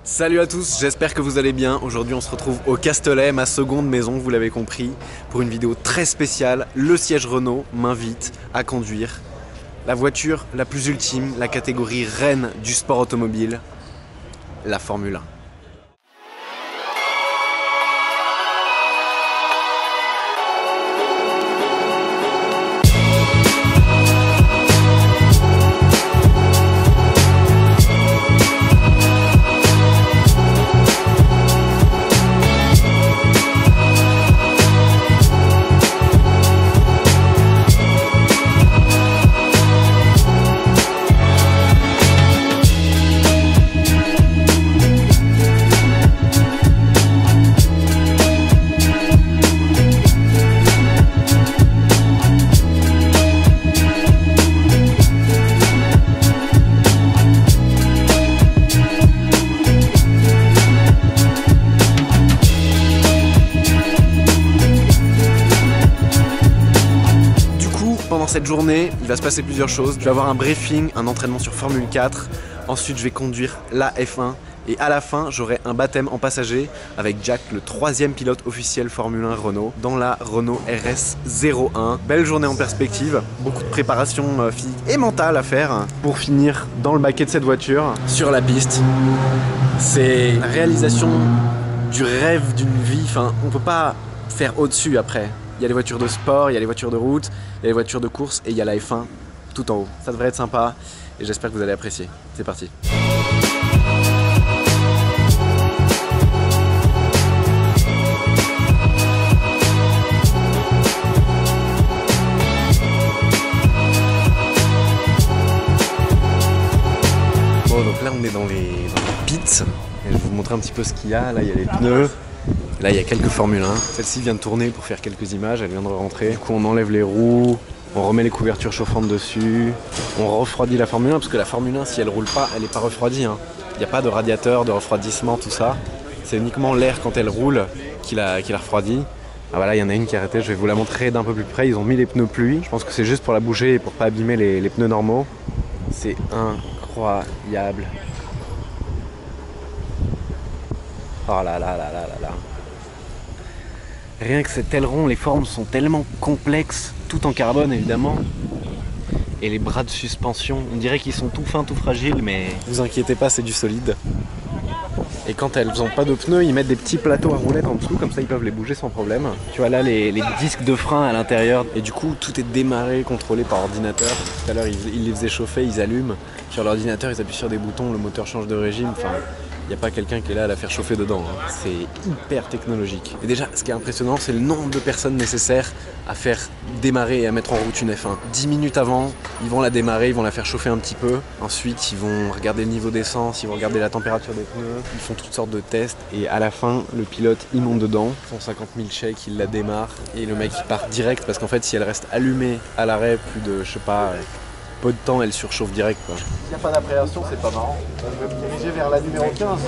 Salut à tous, j'espère que vous allez bien. Aujourd'hui on se retrouve au Castellet, ma seconde maison, vous l'avez compris, pour une vidéo très spéciale. Le siège Renault m'invite à conduire la voiture la plus ultime, la catégorie reine du sport automobile, la Formule 1. Pendant cette journée, il va se passer plusieurs choses. Je vais avoir un briefing, un entraînement sur Formule 4. Ensuite, je vais conduire la F1. Et à la fin, j'aurai un baptême en passager avec Jack, le 3e pilote officiel Formule 1 Renault, dans la Renault RS 01. Belle journée en perspective, beaucoup de préparation physique et mentale à faire pour finir dans le baquet de cette voiture sur la piste. C'est la réalisation du rêve d'une vie. Enfin, on peut pas faire au-dessus après. Il y a les voitures de sport, il y a les voitures de route, il y a les voitures de course et il y a la F1 tout en haut. Ça devrait être sympa et j'espère que vous allez apprécier. C'est parti. Bon, donc là on est dans les pits. Et je vais vous montrer un petit peu ce qu'il y a. Là il y a les pneus. Là, il y a quelques Formule 1. Celle-ci vient de tourner pour faire quelques images, elle vient de rentrer. Du coup, on enlève les roues, on remet les couvertures chauffantes dessus, on refroidit la Formule 1, parce que la Formule 1, si elle roule pas, elle n'est pas refroidie. Il n'y a pas de radiateur, de refroidissement, tout ça. C'est uniquement l'air quand elle roule qui la refroidit. Ah voilà, il y en a une qui est arrêtée, je vais vous la montrer d'un peu plus près. Ils ont mis les pneus pluie. Je pense que c'est juste pour la bouger et pour pas abîmer les pneus normaux. C'est incroyable. Oh là là là là là là. Rien que cet aileron, les formes sont tellement complexes, tout en carbone évidemment. Et les bras de suspension, on dirait qu'ils sont tout fins, tout fragiles, mais vous inquiétez pas, c'est du solide. Et quand elles n'ont pas de pneus, ils mettent des petits plateaux à roulettes en dessous, comme ça ils peuvent les bouger sans problème. Tu vois là les disques de frein à l'intérieur, et du coup tout est démarré, contrôlé par ordinateur. Tout à l'heure ils les faisaient chauffer, ils allument. Sur l'ordinateur ils appuient sur des boutons, le moteur change de régime. Enfin, il n'y a pas quelqu'un qui est là à la faire chauffer dedans. C'est hyper technologique. Et déjà, ce qui est impressionnant, c'est le nombre de personnes nécessaires à faire démarrer et à mettre en route une F1. 10 minutes avant, ils vont la démarrer, ils vont la faire chauffer un petit peu. Ensuite, ils vont regarder le niveau d'essence, ils vont regarder la température des pneus. Ils font toutes sortes de tests. Et à la fin, le pilote, il monte dedans. 150 000 chèques, il la démarre. Et le mec, il part direct parce qu'en fait, si elle reste allumée à l'arrêt, plus de, je sais pas, peu de temps, elle surchauffe direct, quoi. S'il n'y a pas d'appréhension, c'est pas marrant. Je vais me diriger vers la numéro 15.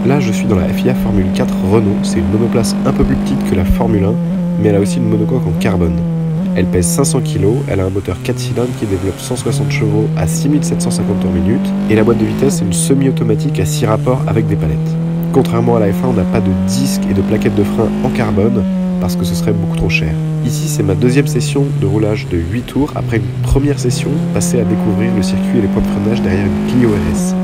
Là, je suis dans la FIA Formule 4 Renault. C'est une monoplace un peu plus petite que la Formule 1, mais elle a aussi une monocoque en carbone. Elle pèse 500 kg, elle a un moteur 4 cylindres qui développe 160 chevaux à 6750 tours minute, et la boîte de vitesse est une semi-automatique à 6 rapports avec des palettes. Contrairement à la F1, on n'a pas de disque et de plaquettes de frein en carbone, parce que ce serait beaucoup trop cher. Ici, c'est ma deuxième session de roulage de 8 tours, après une première session passée à découvrir le circuit et les points de freinage derrière une Clio RS.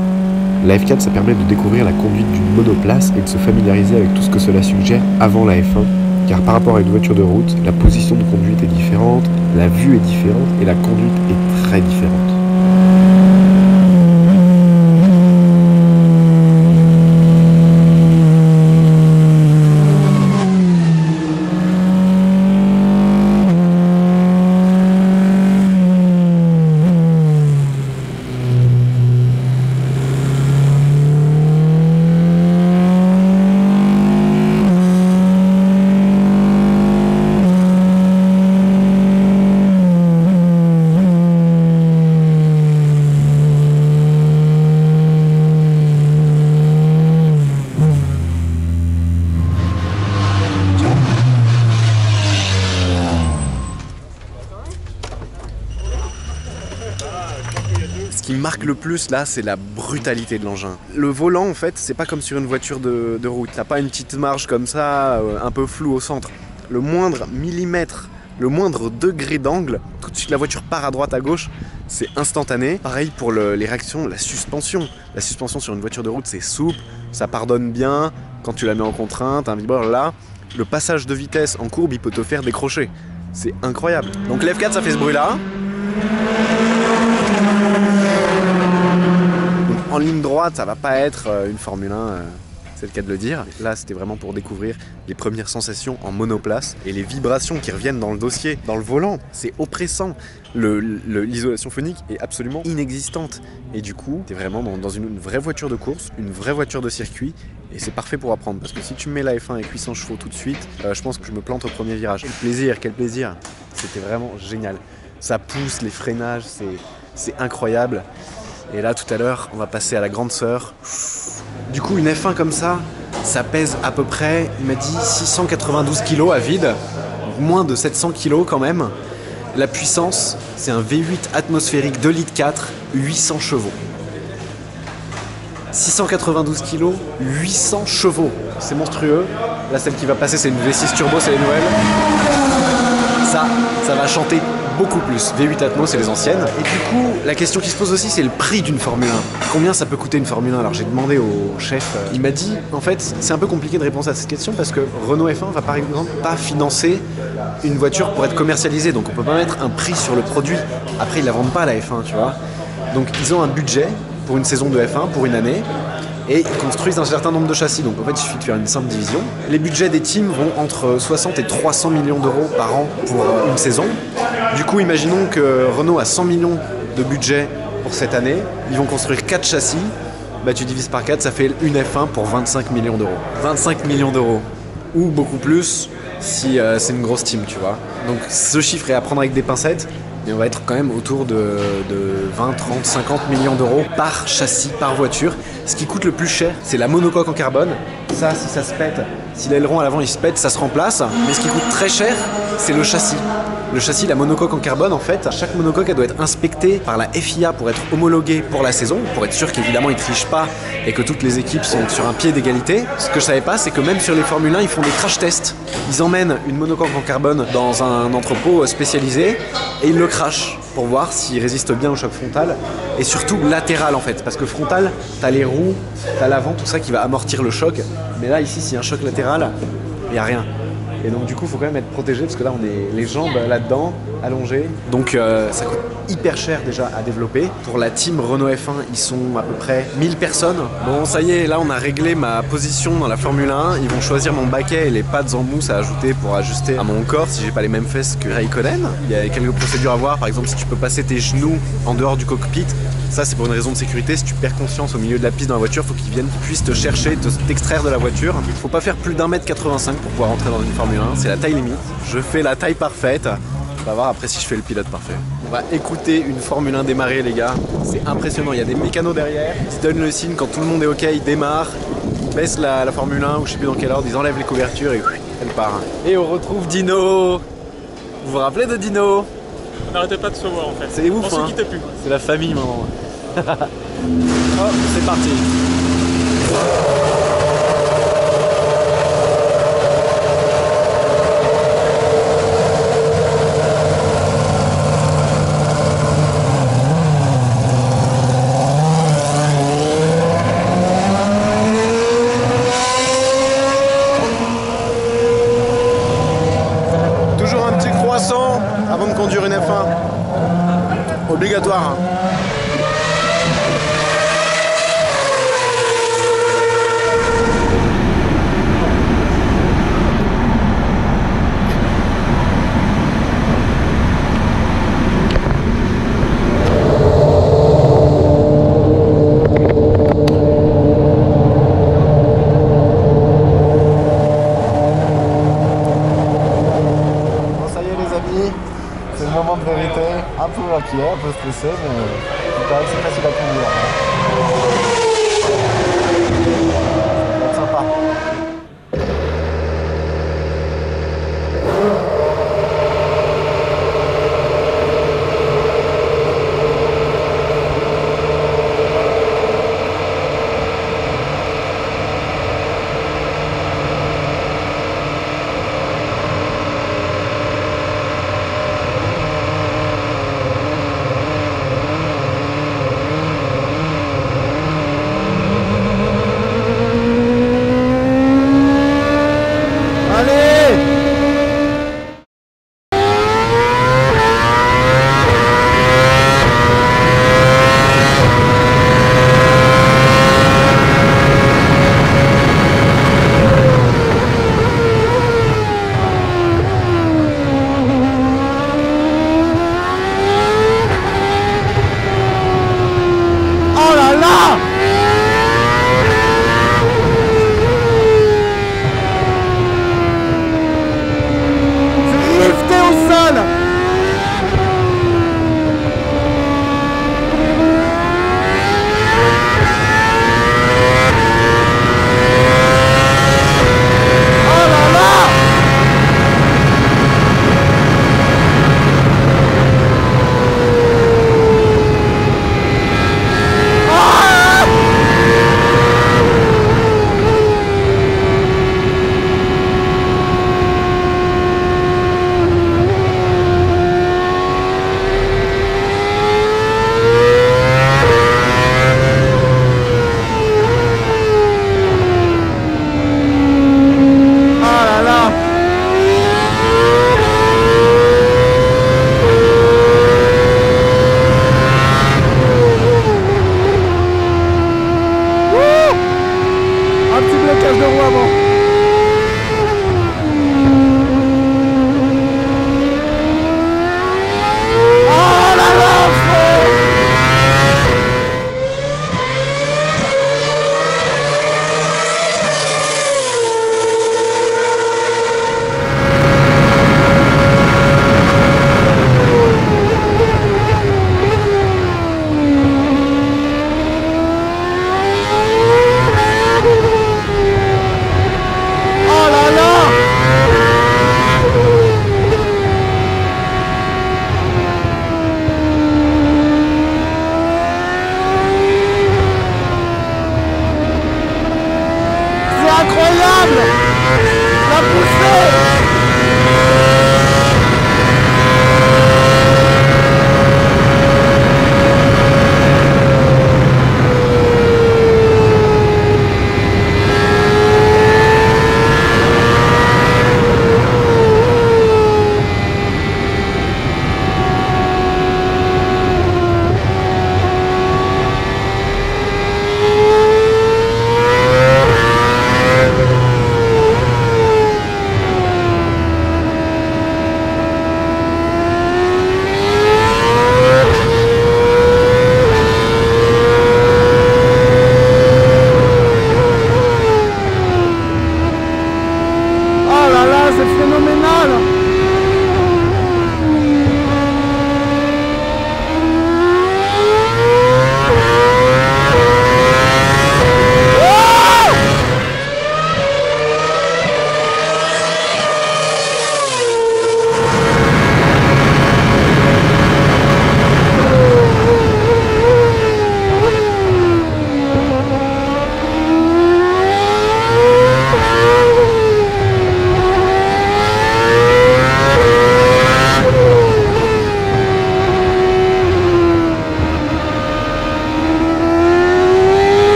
La F4, ça permet de découvrir la conduite d'une monoplace et de se familiariser avec tout ce que cela suggère avant la F1, car par rapport à une voiture de route, la position de conduite est différente, la vue est différente et la conduite est très différente. me marque le plus là, c'est la brutalité de l'engin. Le volant en fait, c'est pas comme sur une voiture de route. T'as pas une petite marge comme ça, un peu floue au centre. Le moindre millimètre, le moindre degré d'angle, tout de suite la voiture part à droite, à gauche, c'est instantané. Pareil pour les réactions, la suspension. La suspension sur une voiture de route, c'est souple, ça pardonne bien. Quand tu la mets en contrainte, un vibreur là, le passage de vitesse en courbe, il peut te faire décrocher. C'est incroyable. Donc l'F4, ça fait ce bruit-là. En ligne droite, ça va pas être une Formule 1, c'est le cas de le dire. Là, c'était vraiment pour découvrir les premières sensations en monoplace et les vibrations qui reviennent dans le dossier, dans le volant. C'est oppressant. L'isolation phonique est absolument inexistante. Et du coup, t'es vraiment dans une vraie voiture de course, une vraie voiture de circuit. Et c'est parfait pour apprendre. Parce que si tu me mets la F1 avec 800 chevaux tout de suite, je pense que je me plante au premier virage. Quel plaisir, quel plaisir. C'était vraiment génial. Ça pousse, les freinages, c'est incroyable. Et là, tout à l'heure, on va passer à la grande sœur. Du coup, une F1 comme ça, ça pèse à peu près, il m'a dit, 692 kg à vide. Moins de 700 kg quand même. La puissance, c'est un V8 atmosphérique 2 litres 4, 800 chevaux. 692 kg, 800 chevaux. C'est monstrueux. Là, celle qui va passer, c'est une V6 turbo, c'est les nouvelles. Ça va chanter beaucoup plus. V8 Atmos, c'est les anciennes. Et du coup, la question qui se pose aussi, c'est le prix d'une Formule 1. Combien ça peut coûter une Formule 1? Alors j'ai demandé au chef, il m'a dit, en fait, c'est un peu compliqué de répondre à cette question parce que Renault F1 va par exemple pas financer une voiture pour être commercialisée. Donc on peut pas mettre un prix sur le produit. Après, ils la vendent pas la F1, tu vois. Donc ils ont un budget pour une saison de F1, pour une année. Et ils construisent un certain nombre de châssis. Donc en fait, il suffit de faire une simple division. Les budgets des teams vont entre 60 et 300 millions d'euros par an pour une saison. Du coup, imaginons que Renault a 100 millions de budget pour cette année. Ils vont construire 4 châssis. Bah, tu divises par 4, ça fait une F1 pour 25 millions d'euros. 25 millions d'euros. Ou beaucoup plus si c'est une grosse team, tu vois. Donc ce chiffre est à prendre avec des pincettes. Mais on va être quand même autour de 20, 30, 50 millions d'euros par châssis, par voiture. Ce qui coûte le plus cher, c'est la monocoque en carbone. Ça, si ça se pète, si l'aileron à l'avant il se pète, ça se remplace. Mais ce qui coûte très cher, c'est le châssis. Le châssis, la monocoque en carbone, en fait, chaque monocoque elle doit être inspectée par la FIA pour être homologuée pour la saison, pour être sûr qu'évidemment ils ne trichent pas et que toutes les équipes sont sur un pied d'égalité. Ce que je savais pas, c'est que même sur les Formule 1, ils font des crash tests. Ils emmènent une monocoque en carbone dans un entrepôt spécialisé et ils le crachent pour voir s'il résiste bien au choc frontal et surtout latéral en fait, parce que frontal, t'as les roues, t'as l'avant, tout ça qui va amortir le choc. Mais là, ici, s'il y a un choc latéral, il n'y a rien. Et donc du coup, il faut quand même être protégé parce que là, on est les jambes là-dedans, allongées. Donc ça coûte hyper cher déjà à développer. Pour la team Renault F1, ils sont à peu près 1000 personnes. Bon, ça y est, là, on a réglé ma position dans la Formule 1. Ils vont choisir mon baquet et les pattes en mousse à ajouter pour ajuster à mon corps si j'ai pas les mêmes fesses que Raikkonen. Il y a quelques procédures à voir. Par exemple, si tu peux passer tes genoux en dehors du cockpit, ça c'est pour une raison de sécurité. Si tu perds conscience au milieu de la piste dans la voiture, faut qu'ils puissent te chercher, t'extraire de la voiture. Il faut pas faire plus d'1m85 pour pouvoir rentrer dans une Formule 1, c'est la taille limite. Je fais la taille parfaite. On va voir après si je fais le pilote parfait. On va écouter une Formule 1 démarrer les gars. C'est impressionnant, il y a des mécanos derrière. Ils se donnent le signe quand tout le monde est ok, ils démarrent. Ils baissent la Formule 1 ou je sais plus dans quel ordre, ils enlèvent les couvertures et elle part. Et on retrouve Dino. Vous vous rappelez de Dino? On n'arrêtait pas de se voir en fait. C'est ouf, on se quittait plus. C'est la famille maintenant. Hop, c'est parti. Toujours un petit croissant avant de conduire une F1. Obligatoire. C'est le moment de vérité, un peu inquiet, un peu stressé, mais il paraît que c'est facile à conduire. Ça va être sympa.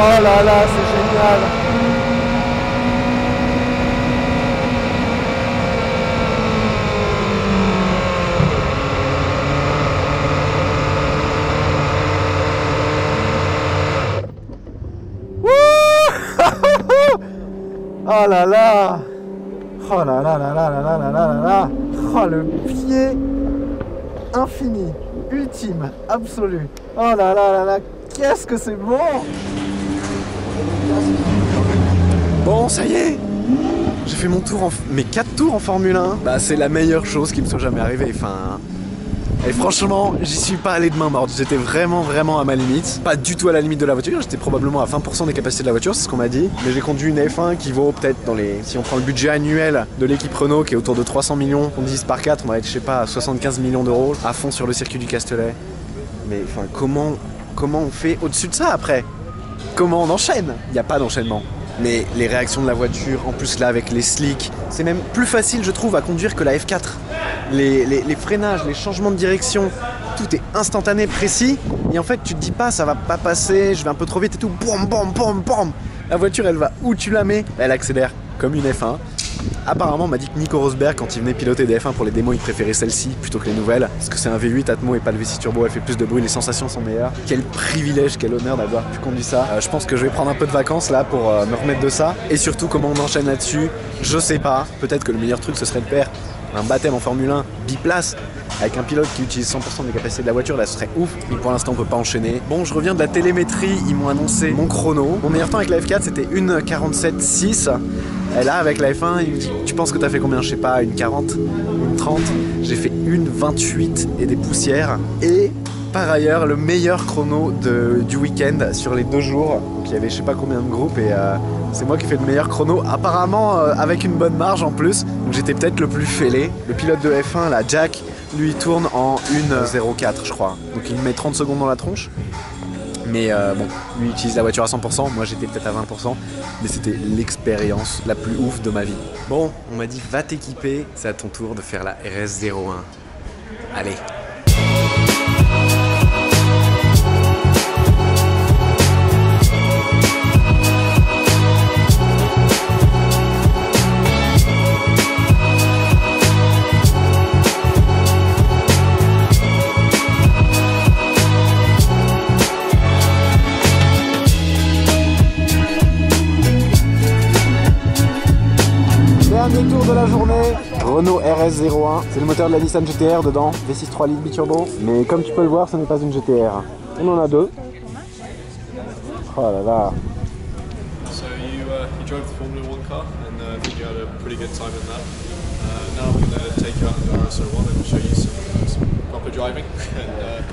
Oh là là, c'est génial. Oh là là. Oh là là là là là là là là là là. Oh le pied infini, ultime, absolu. Oh là là là là, qu'est-ce que c'est bon. Bon, ça y est, j'ai fait mon tour, mes 4 tours en Formule 1. Bah c'est la meilleure chose qui me soit jamais arrivée. Enfin, et franchement, j'y suis pas allé de main morte. J'étais vraiment à ma limite. Pas du tout à la limite de la voiture. J'étais probablement à 20% des capacités de la voiture, c'est ce qu'on m'a dit. Mais j'ai conduit une F1 qui vaut peut-être dans les... Si on prend le budget annuel de l'équipe Renault qui est autour de 300 millions, on divise par 4, on va être, je sais pas, à 75 millions d'euros à fond sur le circuit du Castellet. Mais enfin, comment on fait au-dessus de ça après? Comment on enchaîne? Il n'y a pas d'enchaînement. Mais les réactions de la voiture, en plus là avec les slicks, c'est même plus facile je trouve à conduire que la F4. Les freinages, les changements de direction, tout est instantané, précis. Et en fait tu te dis pas ça va pas passer, je vais un peu trop vite et tout, bam bam bam bam. La voiture elle va où tu la mets, elle accélère comme une F1. Apparemment on m'a dit que Nico Rosberg quand il venait piloter des F1 pour les démos il préférait celle-ci plutôt que les nouvelles. Parce que c'est un V8 Atmo et pas le V6 Turbo, elle fait plus de bruit, les sensations sont meilleures. Quel privilège, quel honneur d'avoir pu conduire ça. Je pense que je vais prendre un peu de vacances là pour me remettre de ça. Et surtout comment on enchaîne là-dessus, je sais pas. Peut-être que le meilleur truc ce serait de faire un baptême en Formule 1 biplace avec un pilote qui utilise 100% des capacités de la voiture, là ce serait ouf, mais pour l'instant on peut pas enchaîner. Bon, je reviens de la télémétrie, ils m'ont annoncé mon chrono. Mon meilleur temps avec la F4 c'était 1:47.6. Et là avec la F1, il me dit tu penses que t'as fait combien? Je sais pas, 1:40, 1:30. J'ai fait 1:28 et des poussières. Et par ailleurs le meilleur chrono du week-end sur les 2 jours. Donc il y avait je sais pas combien de groupes et c'est moi qui fais le meilleur chrono, apparemment avec une bonne marge en plus. Donc j'étais peut-être le plus fêlé. Le pilote de F1 là, Jack, lui il tourne en 1:04 je crois. Donc il me met 30 secondes dans la tronche. Mais bon, lui il utilise la voiture à 100%, moi j'étais peut-être à 20%, mais c'était l'expérience la plus ouf de ma vie. Bon, on m'a dit va t'équiper, c'est à ton tour de faire la RS01. Allez. Dernier tour de la journée, Renault RS01, c'est le moteur de la Nissan GT-R dedans, V6 3 litres biturbo, mais comme tu peux le voir ce n'est pas une GT-R. On en a 2. Oh là là. So you drove the Formula 1 car and I think you had a pretty good time in that. Now I'm going to take you out in the RS01 and show you some proper driving. And,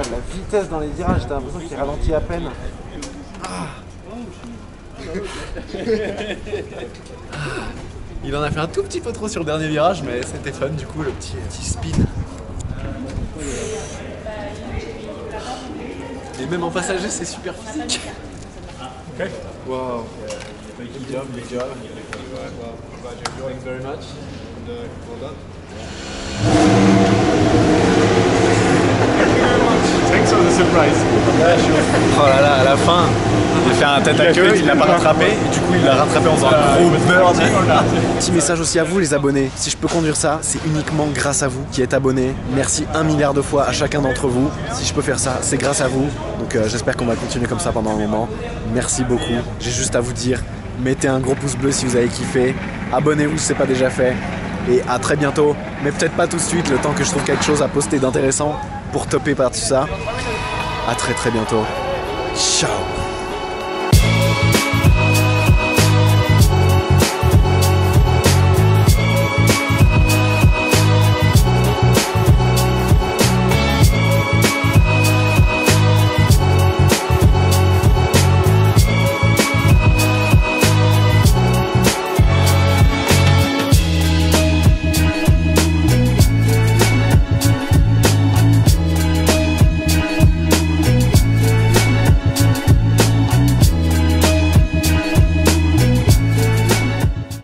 regarde la vitesse dans les virages, t'as l'impression qu'il ralentit à peine. Il en a fait un tout petit peu trop sur le dernier virage, mais c'était fun du coup, le petit spin. Et même en passager, c'est super physique. Okay. Wow. Good job, good job. Well, I'm glad you're enjoying very much. And well done. Thanks for the surprise. Oh là là, à la fin, il a fait un tête à queue, il l'a pas rattrapé, et du coup il l'a rattrapé en faisant un gros bird. Petit message aussi à vous les abonnés, si je peux conduire ça, c'est uniquement grâce à vous qui êtes abonnés. Merci 1 milliard de fois à chacun d'entre vous. Si je peux faire ça, c'est grâce à vous. Donc j'espère qu'on va continuer comme ça pendant un moment. Merci beaucoup. J'ai juste à vous dire, mettez un gros pouce bleu si vous avez kiffé. Abonnez-vous si c'est pas déjà fait. Et à très bientôt, mais peut-être pas tout de suite, le temps que je trouve quelque chose à poster d'intéressant pour topper par tout ça. À très bientôt. Ciao.